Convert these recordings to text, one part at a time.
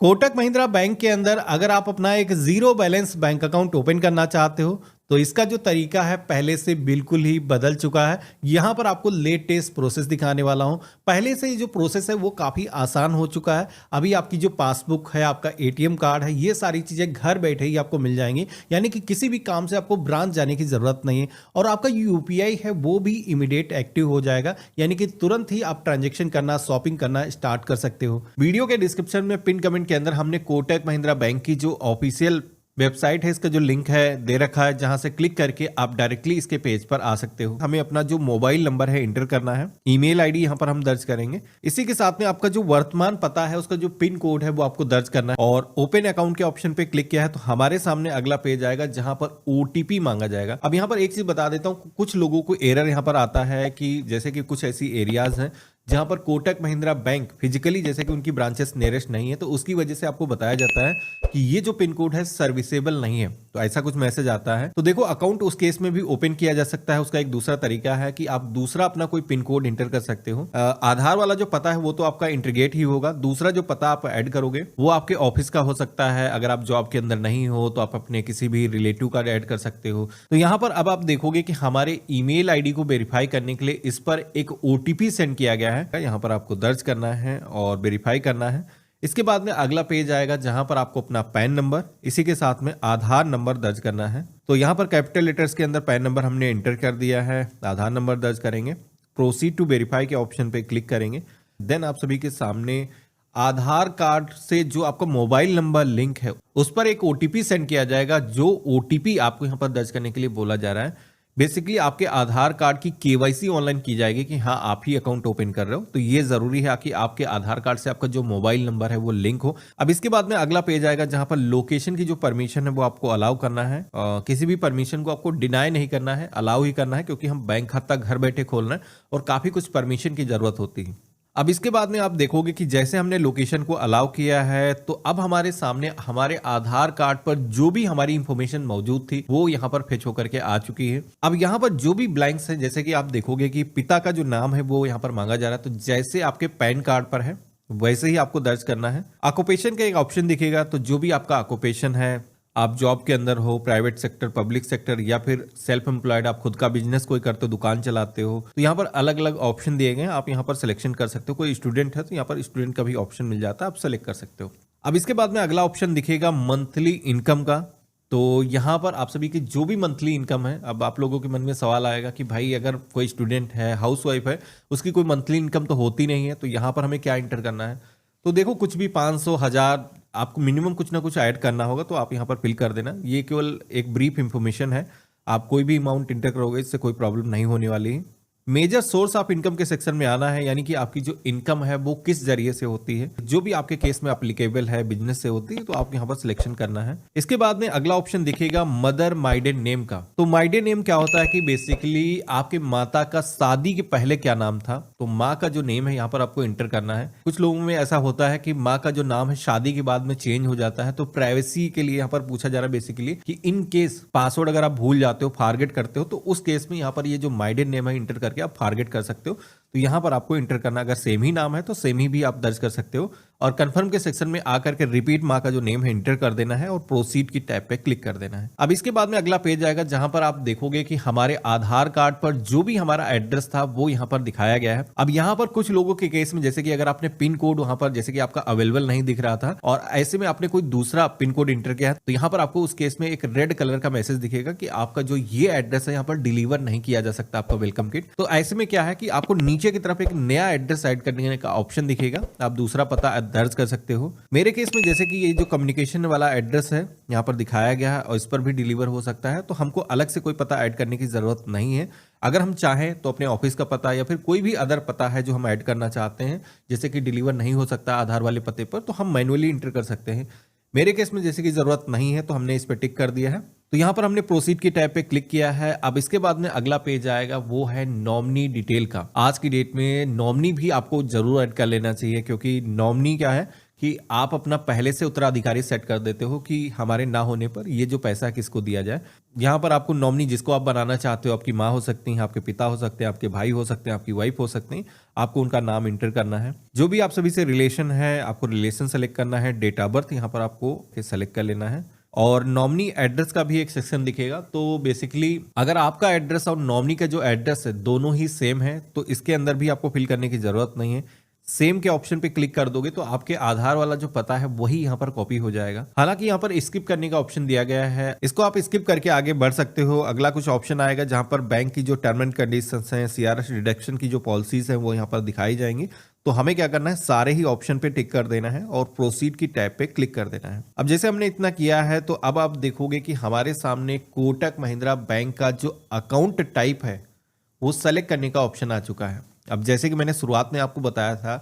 Kotak Mahindra bank के अंदर अगर आप अपना एक zero balance bank account open करना चाहते हो तो इसका जो तरीका है पहले से बिल्कुल ही बदल चुका है। यहां पर आपको लेटेस्ट प्रोसेस दिखाने वाला हूं। पहले से जो प्रोसेस है वो काफी आसान हो चुका है। अभी आपकी जो पासबुक है, आपका एटीएम कार्ड है, ये सारी चीजें घर बैठे ही आपको मिल जाएंगी। यानी कि किसी भी काम से आपको ब्रांच जाने की जरूरत नहीं है और आपका यूपीआई है वो भी इमीडिएट एक्टिव हो जाएगा। यानी कि तुरंत ही आप ट्रांजेक्शन करना, शॉपिंग करना स्टार्ट कर सकते हो। वीडियो के डिस्क्रिप्शन में पिन कमेंट के अंदर हमने कोटक महिंद्रा बैंक की जो ऑफिशियल वेबसाइट है इसका जो लिंक है दे रखा है, जहां से क्लिक करके आप डायरेक्टली इसके पेज पर आ सकते हो। हमें अपना जो मोबाइल नंबर है इंटर करना है, ईमेल आईडी यहां पर हम दर्ज करेंगे। इसी के साथ में आपका जो वर्तमान पता है उसका जो पिन कोड है वो आपको दर्ज करना है और ओपन अकाउंट के ऑप्शन पे क्लिक किया है तो हमारे सामने अगला पेज आएगा जहां पर ओटीपी मांगा जाएगा। अब यहां पर एक चीज बता देता हूं, कुछ लोगों को एरर यहां पर आता है कि जैसे कि कुछ ऐसी एरियाज हैं जहां पर कोटक महिंद्रा बैंक फिजिकली जैसे कि उनकी ब्रांचेस नियरेस्ट नहीं है, तो उसकी वजह से आपको बताया जाता है कि ये जो पिन कोड है सर्विसेबल नहीं है। तो ऐसा कुछ मैसेज आता है। तो देखो, अकाउंट उस केस में भी ओपन किया जा सकता है। उसका एक दूसरा तरीका है कि आप दूसरा अपना कोई पिन कोड इंटर कर सकते हो। आधार वाला जो पता है वो तो आपका इंटीग्रेट ही होगा। दूसरा जो पता आप ऐड करोगे वो आपके ऑफिस का हो सकता है। अगर आप जॉब के अंदर नहीं हो तो आप अपने किसी भी रिलेटिव का ऐड कर सकते हो। तो यहां पर अब आप देखोगे कि हमारे ईमेल आईडी को वेरीफाई करने के लिए इस पर एक ओटीपी सेंड किया गया है। यहां पर आपको दर्ज करना है और वेरीफाई करना है। इसके बाद में अगला पेज आएगा जहां पर आपको अपना पैन नंबर, इसी के साथ में आधार नंबर दर्ज करना है। तो यहां पर कैपिटल लेटर्स के अंदर पैन नंबर हमने एंटर कर दिया है, आधार नंबर दर्ज करेंगे, प्रोसीड टू वेरीफाई के ऑप्शन पे क्लिक करेंगे। देन आप सभी के सामने आधार कार्ड से जो आपका मोबाइल नंबर लिंक है उस पर एक ओटीपी सेंड किया जाएगा। जो ओटीपी आपको यहां पर दर्ज करने के लिए बोला जा रहा है, बेसिकली आपके आधार कार्ड की केवाईसी ऑनलाइन की जाएगी कि हाँ आप ही अकाउंट ओपन कर रहे हो। तो ये जरूरी है कि आपके आधार कार्ड से आपका जो मोबाइल नंबर है वो लिंक हो। अब इसके बाद में अगला पेज आएगा जहां पर लोकेशन की जो परमिशन है वो आपको अलाउ करना है। किसी भी परमिशन को आपको डिनाई नहीं करना है, अलाउ ही करना है, क्योंकि हम बैंक खाता घर बैठे खोल रहे हैं और काफी कुछ परमिशन की जरूरत होती है। अब इसके बाद में आप देखोगे कि जैसे हमने लोकेशन को अलाउ किया है तो अब हमारे सामने हमारे आधार कार्ड पर जो भी हमारी इंफॉर्मेशन मौजूद थी वो यहाँ पर फेच होकर के आ चुकी है। अब यहाँ पर जो भी ब्लैंक्स हैं, जैसे कि आप देखोगे कि पिता का जो नाम है वो यहाँ पर मांगा जा रहा है। तो जैसे आपके पैन कार्ड पर है वैसे ही आपको दर्ज करना है। ऑक्यूपेशन का एक ऑप्शन दिखेगा, तो जो भी आपका ऑक्यूपेशन है, आप जॉब के अंदर हो, प्राइवेट सेक्टर, पब्लिक सेक्टर, या फिर सेल्फ एम्प्लॉयड, आप खुद का बिजनेस कोई करते हो, दुकान चलाते हो, तो यहाँ पर अलग अलग ऑप्शन दिए गए हैं। आप यहाँ पर सिलेक्शन कर सकते हो। कोई स्टूडेंट है तो यहाँ पर स्टूडेंट का भी ऑप्शन मिल जाता है, आप सेलेक्ट कर सकते हो। अब इसके बाद में अगला ऑप्शन दिखेगा मंथली इनकम का। तो यहाँ पर आप सभी की जो भी मंथली इनकम है, अब आप लोगों के मन में सवाल आएगा कि भाई अगर कोई स्टूडेंट है, हाउसवाइफ है, उसकी कोई मंथली इनकम तो होती नहीं है, तो यहाँ पर हमें क्या इंटर करना है। तो देखो, कुछ भी 500, 1000, आपको मिनिमम कुछ ना कुछ ऐड करना होगा, तो आप यहाँ पर फिल कर देना। ये केवल एक ब्रीफ इंफॉर्मेशन है, आप कोई भी अमाउंट इंटर करोगे इससे कोई प्रॉब्लम नहीं होने वाली है। मेजर सोर्स ऑफ इनकम के सेक्शन में आना है, यानी कि आपकी जो इनकम है वो किस जरिए से होती है। जो भी आपके केस में एप्लीकेबल है, बिजनेस से होती है, तो आप यहाँ पर सिलेक्शन करना है। इसके बाद में अगला ऑप्शन दिखेगा मदर माइडेन नेम का। तो माइडेन नेम क्या होता है कि बेसिकली आपके माता का शादी के पहले क्या नाम था, तो माँ का जो नेम है यहाँ पर आपको इंटर करना है। कुछ लोगों में ऐसा होता है कि माँ का जो नाम है शादी के बाद में चेंज हो जाता है, तो प्राइवेसी के लिए यहाँ पर पूछा जा रहा है बेसिकली कि इन केस पासवर्ड अगर आप भूल जाते हो, फॉरगेट करते हो, तो उस केस में यहाँ पर ये जो माइडेन नेम है इंटर करके आप फॉरगेट कर सकते हो। तो यहां पर आपको इंटर करना, अगर सेम ही नाम है तो सेम ही भी आप दर्ज कर सकते हो और कंफर्म के सेक्शन में आकर के रिपीट माँ का जो नेम है इंटर कर देना है और प्रोसीड की टैब पे क्लिक कर देना है। अब इसके बाद में अगला पेज आएगा जहां पर आप देखोगे कि हमारे आधार कार्ड पर जो भी हमारा एड्रेस था वो यहाँ पर दिखाया गया है। अब यहाँ पर कुछ लोगों के केस में, जैसे कि अगर आपने पिन कोड वहां पर जैसे कि आपका अवेलेबल नहीं दिख रहा था और ऐसे में आपने कोई दूसरा पिन कोड इंटर किया है, तो यहाँ पर आपको उस केस में एक रेड कलर का मैसेज दिखेगा कि आपका जो ये एड्रेस है यहाँ पर डिलीवर नहीं किया जा सकता, आपका वेलकम किट। तो ऐसे में क्या है कि आपको नीचे की तरफ एक नया एड्रेस ऐड करने का ऑप्शन दिखेगा, आप दूसरा पता दर्ज कर सकते हो। मेरे केस में जैसे कि ये जो कम्युनिकेशन वाला एड्रेस है यहाँ पर दिखाया गया है और इस पर भी डिलीवर हो सकता है, तो हमको अलग से कोई पता ऐड करने की जरूरत नहीं है। अगर हम चाहें तो अपने ऑफिस का पता या फिर कोई भी अदर पता है जो हम ऐड करना चाहते हैं, जैसे कि डिलीवर नहीं हो सकता आधार वाले पते पर, तो हम मैनुअली इंटर कर सकते हैं। मेरे केस में जैसे कि जरूरत नहीं है तो हमने इस पर टिक कर दिया है। तो यहाँ पर हमने प्रोसीड की टैब पे क्लिक किया है। अब इसके बाद में अगला पेज आएगा, वो है नॉमिनी डिटेल का। आज की डेट में नॉमिनी भी आपको जरूर ऐड कर लेना चाहिए, क्योंकि नॉमिनी क्या है कि आप अपना पहले से उत्तराधिकारी सेट कर देते हो कि हमारे ना होने पर ये जो पैसा है किसको दिया जाए। यहाँ पर आपको नॉमिनी जिसको आप बनाना चाहते हो, आपकी माँ हो सकती हैं, आपके पिता हो सकते हैं, आपके भाई हो सकते हैं, आपकी वाइफ हो सकते हैं, आपको उनका नाम इंटर करना है। जो भी आप सभी से रिलेशन है, आपको रिलेशन सेलेक्ट करना है। डेट ऑफ बर्थ यहाँ पर आपको सेलेक्ट कर लेना है और नॉमिनी एड्रेस का भी एक सेक्शन दिखेगा। तो बेसिकली अगर आपका एड्रेस और नॉमिनी का जो एड्रेस है दोनों ही सेम है तो इसके अंदर भी आपको फिल करने की जरूरत नहीं है। सेम के ऑप्शन पे क्लिक कर दोगे तो आपके आधार वाला जो पता है वही यहाँ पर कॉपी हो जाएगा। हालांकि यहाँ पर स्किप करने का ऑप्शन दिया गया है, इसको आप स्किप करके आगे बढ़ सकते हो। अगला कुछ ऑप्शन आएगा जहां पर बैंक की जो टर्म एंड कंडीशंस हैं, सीआरएस डिडक्शन की जो पॉलिसीज हैं वो यहाँ पर दिखाई जाएंगी। तो हमें क्या करना है, सारे ही ऑप्शन पे टिक कर देना है और प्रोसीड की टैब पे क्लिक कर देना है। अब जैसे हमने इतना किया है तो अब आप देखोगे कि हमारे सामने कोटक महिंद्रा बैंक का जो अकाउंट टाइप है वो सेलेक्ट करने का ऑप्शन आ चुका है। अब जैसे कि मैंने शुरुआत में आपको बताया था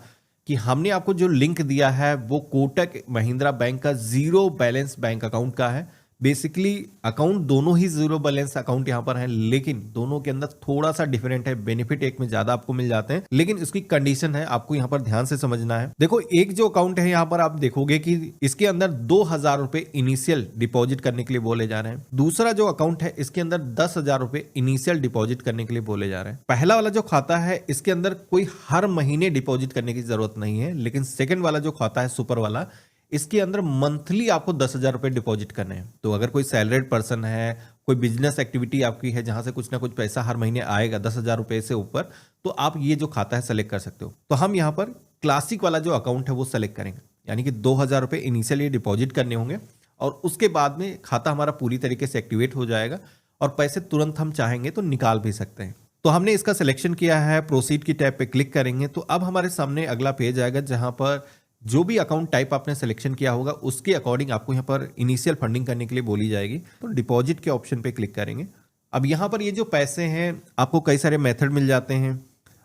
कि हमने आपको जो लिंक दिया है वो कोटक महिंद्रा बैंक का जीरो बैलेंस बैंक अकाउंट का है। बेसिकली अकाउंट दोनों ही जीरो बैलेंस अकाउंट यहां पर है, लेकिन दोनों के अंदर थोड़ा सा डिफरेंट है। बेनिफिट एक में ज्यादा आपको मिल जाते हैं, लेकिन इसकी कंडीशन है आपको यहां पर ध्यान से समझना है। देखो, एक जो अकाउंट है यहां पर आप देखोगे कि इसके अंदर 2,000 रुपए इनिशियल डिपॉजिट करने के लिए बोले जा रहे हैं। दूसरा जो अकाउंट है इसके अंदर 10,000 रुपए इनिशियल डिपॉजिट करने के लिए बोले जा रहे हैं। पहला वाला जो खाता है इसके अंदर कोई हर महीने डिपॉजिट करने की जरूरत नहीं है, लेकिन सेकेंड वाला जो खाता है सुपर वाला, इसके अंदर मंथली आपको 10,000 रुपए डिपॉजिट करने हैं। तो अगर कोई सैलरीड पर्सन है, कोई बिजनेस एक्टिविटी आपकी है जहां से कुछ ना कुछ पैसा हर महीने आएगा 10,000 रुपए से ऊपर, तो आप ये जो खाता है सेलेक्ट कर सकते हो। तो हम यहां पर क्लासिक वाला जो अकाउंट है वो सेलेक्ट करेंगे, यानी कि 2,000 रुपए इनिशियली डिपॉजिट करने होंगे और उसके बाद में खाता हमारा पूरी तरीके से एक्टिवेट हो जाएगा और पैसे तुरंत हम चाहेंगे तो निकाल भी सकते हैं। तो हमने इसका सिलेक्शन किया है, प्रोसीड की टैब पे क्लिक करेंगे तो अब हमारे सामने अगला पेज आएगा जहां पर जो भी अकाउंट टाइप आपने सिलेक्शन किया होगा उसके अकॉर्डिंग आपको यहाँ पर इनिशियल फंडिंग करने के लिए बोली जाएगी। तो डिपॉजिट के ऑप्शन पे क्लिक करेंगे। अब यहाँ पर ये जो पैसे हैं आपको कई सारे मेथड मिल जाते हैं।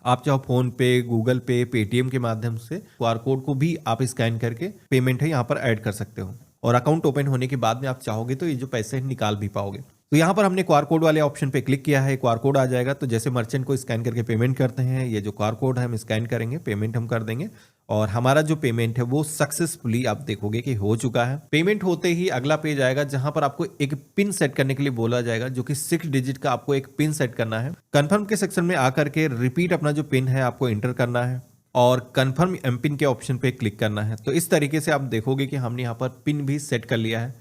आप चाहो फोन पे, गूगल पे, पेटीएम के माध्यम से क्यूआर कोड को भी आप स्कैन करके पेमेंट है यहाँ पर ऐड कर सकते हो और अकाउंट ओपन होने के बाद में आप चाहोगे तो ये जो पैसे निकाल भी पाओगे। तो यहाँ पर हमने क्यूआर कोड वाले ऑप्शन पे क्लिक किया है, क्यूआर कोड आ जाएगा। तो जैसे मर्चेंट को स्कैन करके पेमेंट करते हैं, ये जो क्यूआर कोड है हम स्कैन करेंगे, पेमेंट हम कर देंगे और हमारा जो पेमेंट है वो सक्सेसफुली आप देखोगे कि हो चुका है। पेमेंट होते ही अगला पेज आएगा जहां पर आपको एक पिन सेट करने के लिए बोला जाएगा, जो कि 6 डिजिट का आपको एक पिन सेट करना है। कंफर्म के सेक्शन में आकर के रिपीट अपना जो पिन है आपको एंटर करना है और कंफर्म एमपिन के ऑप्शन पे क्लिक करना है। तो इस तरीके से आप देखोगे कि हमने यहाँ पर पिन भी सेट कर लिया है।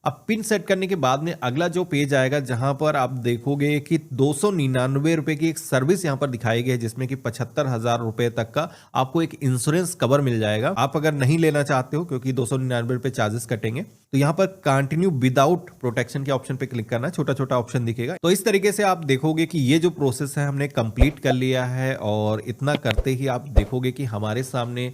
अब पिन सेट करने के बाद में अगला जो पेज आएगा जहां पर आप देखोगे कि 299 रुपए की एक सर्विस यहां पर दिखाई गई है, जिसमें कि 75,000 रुपए तक का आपको एक इंश्योरेंस कवर मिल जाएगा। आप अगर नहीं लेना चाहते हो क्योंकि 299 रुपए चार्जेस कटेंगे तो यहाँ पर कंटिन्यू विदाउट प्रोटेक्शन के ऑप्शन पे क्लिक करना है, छोटा छोटा ऑप्शन दिखेगा। तो इस तरीके से आप देखोगे कि ये जो प्रोसेस है हमने कंप्लीट कर लिया है और इतना करते ही आप देखोगे कि हमारे सामने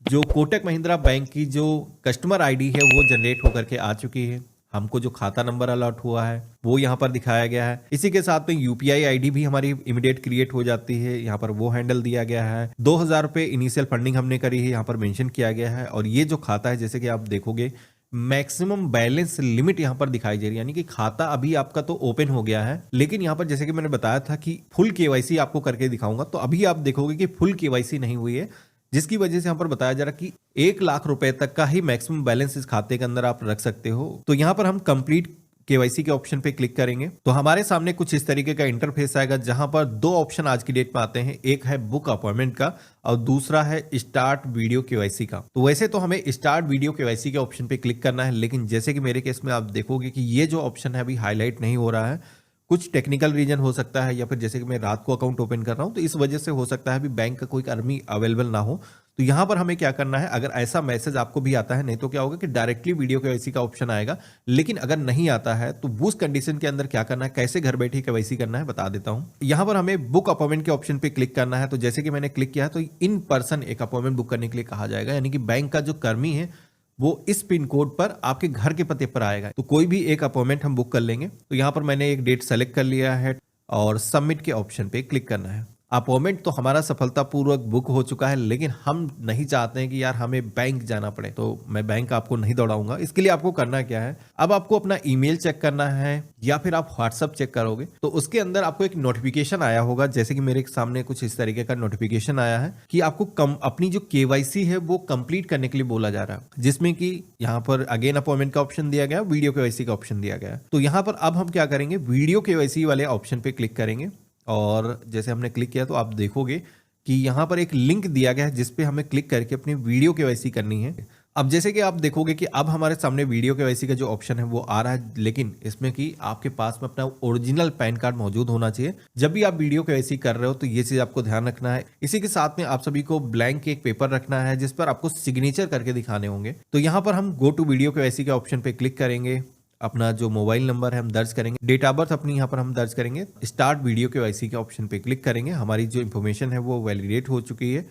जो कोटक महिंद्रा बैंक की जो कस्टमर आईडी है वो जनरेट होकर के आ चुकी है। हमको जो खाता नंबर अलॉट हुआ है वो यहाँ पर दिखाया गया है। इसी के साथ में यूपीआई आईडी भी हमारी इमीडिएट क्रिएट हो जाती है, यहाँ पर वो हैंडल दिया गया है। 2,000 रुपए इनिशियल फंडिंग हमने करी है, यहाँ पर मेंशन किया गया है। और ये जो खाता है जैसे कि आप देखोगे मैक्सिमम बैलेंस लिमिट यहाँ पर दिखाई दे रही है, यानी कि खाता अभी आपका तो ओपन हो गया है, लेकिन यहाँ पर जैसे कि मैंने बताया था कि फुल केवाईसी आपको करके दिखाऊंगा, तो अभी आप देखोगे कि फुल केवाईसी नहीं हुई है, जिसकी वजह से यहाँ पर बताया जा रहा है कि 1 लाख रुपए तक का ही मैक्सिमम बैलेंस इस खाते के अंदर आप रख सकते हो। तो यहाँ पर हम कंप्लीट केवाईसी के ऑप्शन पे क्लिक करेंगे तो हमारे सामने कुछ इस तरीके का इंटरफेस आएगा जहां पर 2 ऑप्शन आज की डेट में आते हैं। एक है बुक अपॉइंटमेंट का और दूसरा है स्टार्ट वीडियो केवाईसी का। तो वैसे तो हमें स्टार्ट वीडियो केवाईसी के ऑप्शन पे क्लिक करना है, लेकिन जैसे कि मेरे केस में आप देखोगे कि ये जो ऑप्शन है अभी हाईलाइट नहीं हो रहा है। कुछ टेक्निकल रीजन हो सकता है या फिर जैसे कि मैं रात को अकाउंट ओपन कर रहा हूं तो इस वजह से हो सकता है अभी बैंक का कोई कर्मी अवेलेबल ना हो। तो यहां पर हमें क्या करना है, अगर ऐसा मैसेज आपको भी आता है, नहीं तो क्या होगा कि डायरेक्टली वीडियो केवाईसी का ऑप्शन आएगा, लेकिन अगर नहीं आता है तो उस कंडीशन के अंदर क्या करना है, कैसे घर बैठे केवाईसी करना है बता देता हूं। यहां पर हमें बुक अपॉइंटमेंट के ऑप्शन पे क्लिक करना है। तो जैसे कि मैंने क्लिक किया है तो इन पर्सन एक अपॉइंटमेंट बुक करने के लिए कहा जाएगा, यानी कि बैंक का जो कर्मी है वो इस पिन कोड पर आपके घर के पते पर आएगा। तो कोई भी एक अपॉइंटमेंट हम बुक कर लेंगे। तो यहाँ पर मैंने एक डेट सेलेक्ट कर लिया है और सबमिट के ऑप्शन पे क्लिक करना है। अपॉइंटमेंट तो हमारा सफलतापूर्वक बुक हो चुका है, लेकिन हम नहीं चाहते हैं कि यार हमें बैंक जाना पड़े, तो मैं बैंक आपको नहीं दौड़ाऊंगा। इसके लिए आपको करना क्या है, अब आपको अपना ईमेल चेक करना है या फिर आप व्हाट्सअप चेक करोगे तो उसके अंदर आपको एक नोटिफिकेशन आया होगा, जैसे कि मेरे सामने कुछ इस तरीके का नोटिफिकेशन आया है कि आपको अपनी जो केवाईसी है वो कंप्लीट करने के लिए बोला जा रहा है, जिसमें कि यहाँ पर अगेन अपॉइंटमेंट का ऑप्शन दिया गया, वीडियो केवाईसी का ऑप्शन दिया गया। तो यहाँ पर अब हम क्या करेंगे, वीडियो केवाईसी वाले ऑप्शन पे क्लिक करेंगे और जैसे हमने क्लिक किया तो आप देखोगे कि यहाँ पर एक लिंक दिया गया है जिस पे हमें क्लिक करके अपनी वीडियो केवाईसी करनी है। अब जैसे कि आप देखोगे कि अब हमारे सामने वीडियो केवाईसी का जो ऑप्शन है वो आ रहा है, लेकिन इसमें कि आपके पास में अपना ओरिजिनल पैन कार्ड मौजूद होना चाहिए। जब भी आप वीडियो केवाईसी कर रहे हो तो ये चीज आपको ध्यान रखना है। इसी के साथ में आप सभी को ब्लैंक एक पेपर रखना है जिस पर आपको सिग्नेचर करके दिखाने होंगे। तो यहाँ पर हम गो टू वीडियो केवाईसी के ऑप्शन पे क्लिक करेंगे, अपना जो मोबाइल नंबर है हम दर्ज करेंगे, डेट ऑफ बर्थ अपनी यहाँ पर हम दर्ज करेंगे, स्टार्ट वीडियो केवाईसी के ऑप्शन पे क्लिक करेंगे। हमारी जो इन्फॉर्मेशन है वो वैलिडेट हो चुकी है।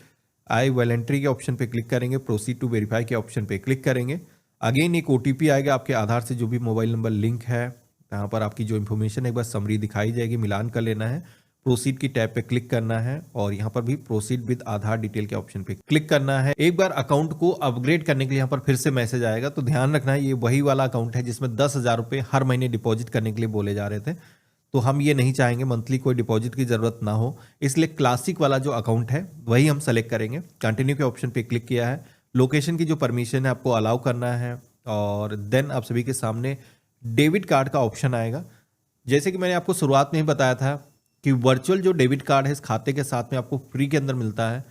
आई वॉलंटरी के ऑप्शन पे क्लिक करेंगे, प्रोसीड टू वेरीफाई के ऑप्शन पे क्लिक करेंगे। अगेन एक ओटीपी आएगा, आपके आधार से जो भी मोबाइल नंबर लिंक है यहाँ पर आपकी जो इन्फॉर्मेशन है एक बार समरी दिखाई जाएगी, मिलान कर लेना है। प्रोसीड की टैब पे क्लिक करना है और यहाँ पर भी प्रोसीड विद आधार डिटेल के ऑप्शन पे क्लिक करना है। एक बार अकाउंट को अपग्रेड करने के लिए यहाँ पर फिर से मैसेज आएगा, तो ध्यान रखना है ये वही वाला अकाउंट है जिसमें 10,000 रुपये हर महीने डिपॉजिट करने के लिए बोले जा रहे थे। तो हम ये नहीं चाहेंगे, मंथली कोई डिपॉजिट की जरूरत ना हो, इसलिए क्लासिक वाला जो अकाउंट है वही हम सेलेक्ट करेंगे। कंटिन्यू के ऑप्शन पे क्लिक किया है। लोकेशन की जो परमिशन है आपको अलाउ करना है और देन आप सभी के सामने डेबिट कार्ड का ऑप्शन आएगा। जैसे कि मैंने आपको शुरुआत में ही बताया था कि वर्चुअल जो डेबिट कार्ड है इस खाते के साथ में आपको फ्री के अंदर मिलता है,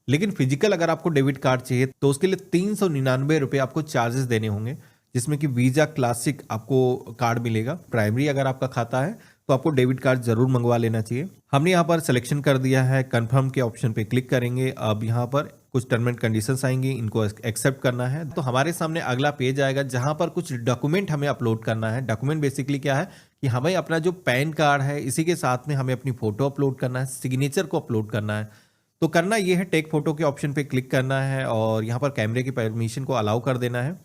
लेकिन फिजिकल अगर आपको डेबिट कार्ड चाहिए तो उसके लिए 399 रुपये आपको चार्जेस देने होंगे, जिसमें कि वीजा क्लासिक आपको कार्ड मिलेगा। प्राइमरी अगर आपका खाता है तो आपको डेबिट कार्ड जरूर मंगवा लेना चाहिए। हमने यहाँ पर सिलेक्शन कर दिया है, कंफर्म के ऑप्शन पे क्लिक करेंगे। अब यहाँ पर कुछ टर्म एंड कंडीशंस आएंगी, इनको एक्सेप्ट करना है। तो हमारे सामने अगला पेज आएगा जहां पर कुछ डॉक्यूमेंट हमें अपलोड करना है। डॉक्यूमेंट बेसिकली क्या है कि हमें अपना जो पैन कार्ड है इसी के साथ में हमें अपनी फोटो अपलोड करना है, सिग्नेचर को अपलोड करना है। तो करना ये है, टेक फोटो के ऑप्शन पे क्लिक करना है और यहाँ पर कैमरे की परमिशन को अलाउ कर देना है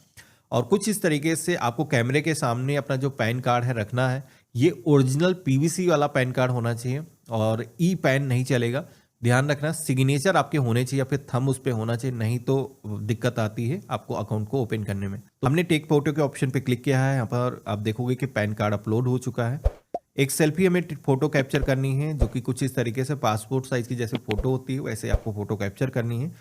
और कुछ इस तरीके से आपको कैमरे के सामने अपना जो पैन कार्ड है रखना है। ये ओरिजिनल पीवीसी वाला पैन कार्ड होना चाहिए और ई पैन नहीं चलेगा। ध्यान रखना सिग्नेचर आपके होने चाहिए या फिर थंब उस पे होना चाहिए, नहीं तो दिक्कत आती है आपको अकाउंट को ओपन करने में। तो हमने टेक फोटो के ऑप्शन पे क्लिक किया है। यहाँ पर आप देखोगे कि पैन कार्ड अपलोड हो चुका है। एक सेल्फी हमें फोटो कैप्चर करनी है जो कि कुछ इस तरीके से पासपोर्ट साइज की जैसे फोटो होती है वैसे आपको फोटो कैप्चर करनी है।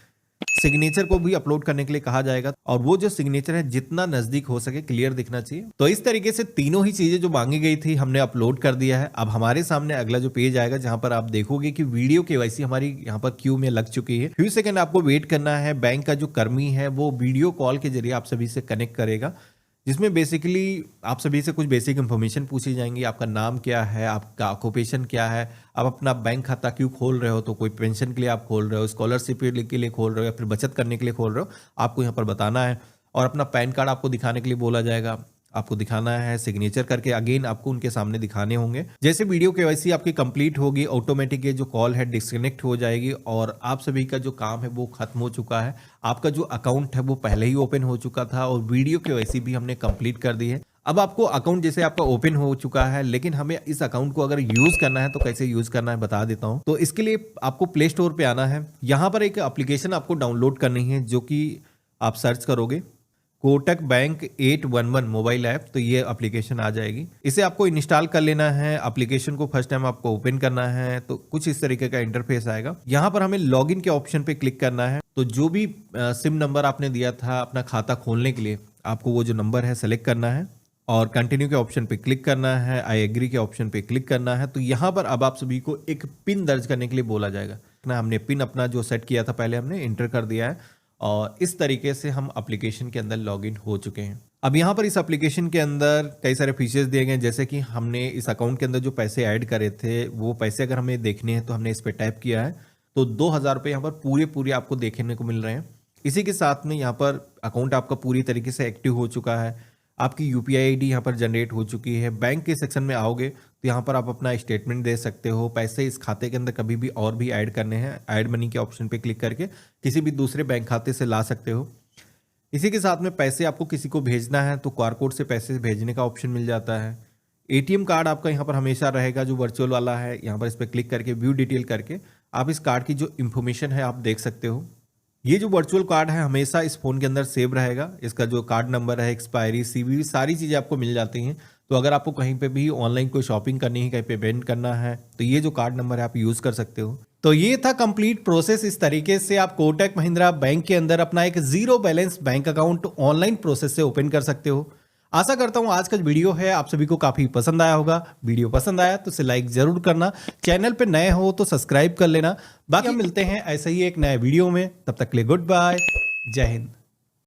सिग्नेचर को भी अपलोड करने के लिए कहा जाएगा और वो जो सिग्नेचर है जितना नजदीक हो सके क्लियर दिखना चाहिए। तो इस तरीके से तीनों ही चीजें जो मांगी गई थी हमने अपलोड कर दिया है। अब हमारे सामने अगला जो पेज आएगा जहां पर आप देखोगे कि वीडियो केवाईसी हमारी यहाँ पर क्यू में लग चुकी है। फ्यू सेकंड आपको वेट करना है। बैंक का जो कर्मी है वो वीडियो कॉल के जरिए आप सभी से कनेक्ट करेगा, जिसमें बेसिकली आप सभी से कुछ बेसिक इंफॉर्मेशन पूछी जाएंगी। आपका नाम क्या है, आपका ऑक्यूपेशन क्या है, आप अपना बैंक खाता क्यों खोल रहे हो, तो कोई पेंशन के लिए आप खोल रहे हो, स्कॉलरशिप के लिए खोल रहे हो या फिर बचत करने के लिए खोल रहे हो, आपको यहाँ पर बताना है। और अपना पैन कार्ड आपको दिखाने के लिए बोला जाएगा, आपको दिखाना है। सिग्नेचर करके अगेन आपको उनके सामने दिखाने होंगे। जैसे वीडियो केवाईसी आपकी कंप्लीट होगी ऑटोमेटिक ये जो कॉल है डिस्कनेक्ट हो जाएगी और आप सभी का जो काम है वो खत्म हो चुका है। आपका जो अकाउंट है वो पहले ही ओपन हो चुका था और वीडियो केवाईसी भी हमने कंप्लीट कर दी है। अब आपको अकाउंट जैसे आपका ओपन हो चुका है, लेकिन हमें इस अकाउंट को अगर यूज करना है तो कैसे यूज करना है बता देता हूं। तो इसके लिए आपको प्ले स्टोर पे आना है। यहां पर एक एप्लीकेशन आपको डाउनलोड करनी है जो कि आप सर्च करोगे कोटक बैंक 811 मोबाइल ऐप, तो ये एप्लीकेशन आ जाएगी। इसे आपको इंस्टॉल कर लेना है। एप्लीकेशन को फर्स्ट टाइम आपको ओपन करना है तो कुछ इस तरीके का इंटरफेस आएगा। यहाँ पर हमें लॉगिन के ऑप्शन पे क्लिक करना है। तो जो भी सिम नंबर आपने दिया था अपना खाता खोलने के लिए, आपको वो जो नंबर है सेलेक्ट करना है और कंटिन्यू के ऑप्शन पे क्लिक करना है। आई एग्री के ऑप्शन पे क्लिक करना है। तो यहाँ पर अब आप सभी को एक पिन दर्ज करने के लिए बोला जाएगा। हमने पिन अपना जो सेट किया था पहले हमने इंटर कर दिया है और इस तरीके से हम एप्लीकेशन के अंदर लॉगिन हो चुके हैं। अब यहाँ पर इस एप्लीकेशन के अंदर कई सारे फीचर्स दिए गए हैं, जैसे कि हमने इस अकाउंट के अंदर जो पैसे ऐड करे थे वो पैसे अगर हमें देखने हैं तो हमने इस पर टैप किया है तो 2,000 रुपये यहाँ पर पूरे आपको देखने को मिल रहे हैं। इसी के साथ में यहाँ पर अकाउंट आपका पूरी तरीके से एक्टिव हो चुका है। आपकी यूपीआई आईडी यहाँ पर जनरेट हो चुकी है। बैंक के सेक्शन में आओगे तो यहाँ पर आप अपना स्टेटमेंट दे सकते हो। पैसे इस खाते के अंदर कभी भी और भी ऐड करने हैं, ऐड मनी के ऑप्शन पे क्लिक करके किसी भी दूसरे बैंक खाते से ला सकते हो। इसी के साथ में पैसे आपको किसी को भेजना है तो क्यूआर कोड से पैसे भेजने का ऑप्शन मिल जाता है। एटीएम कार्ड आपका यहाँ पर हमेशा रहेगा जो वर्चुअल वाला है। यहाँ पर इस पर क्लिक करके व्यू डिटेल करके आप इस कार्ड की जो इंफॉर्मेशन है आप देख सकते हो। ये जो वर्चुअल कार्ड है हमेशा इस फोन के अंदर सेव रहेगा। इसका जो कार्ड नंबर है, एक्सपायरी, सीवीवी, सारी चीज़ें आपको मिल जाती हैं। तो अगर आपको कहीं पे भी ऑनलाइन कोई शॉपिंग करनी है, कहीं पे पेमेंट करना है, तो ये जो कार्ड नंबर है आप यूज़ कर सकते हो। तो ये था कंप्लीट प्रोसेस। इस तरीके से आप कोटक महिंद्रा बैंक के अंदर अपना एक zero balance bank account online process से ओपन कर सकते हो। आशा करता हूं आज का वीडियो है आप सभी को काफी पसंद आया होगा। वीडियो पसंद आया तो इसे लाइक जरूर करना, चैनल पे नए हो तो सब्सक्राइब कर लेना। बाकी हम मिलते हैं ऐसे ही एक नए वीडियो में, तब तक के लिए गुड बाय, जय हिंद।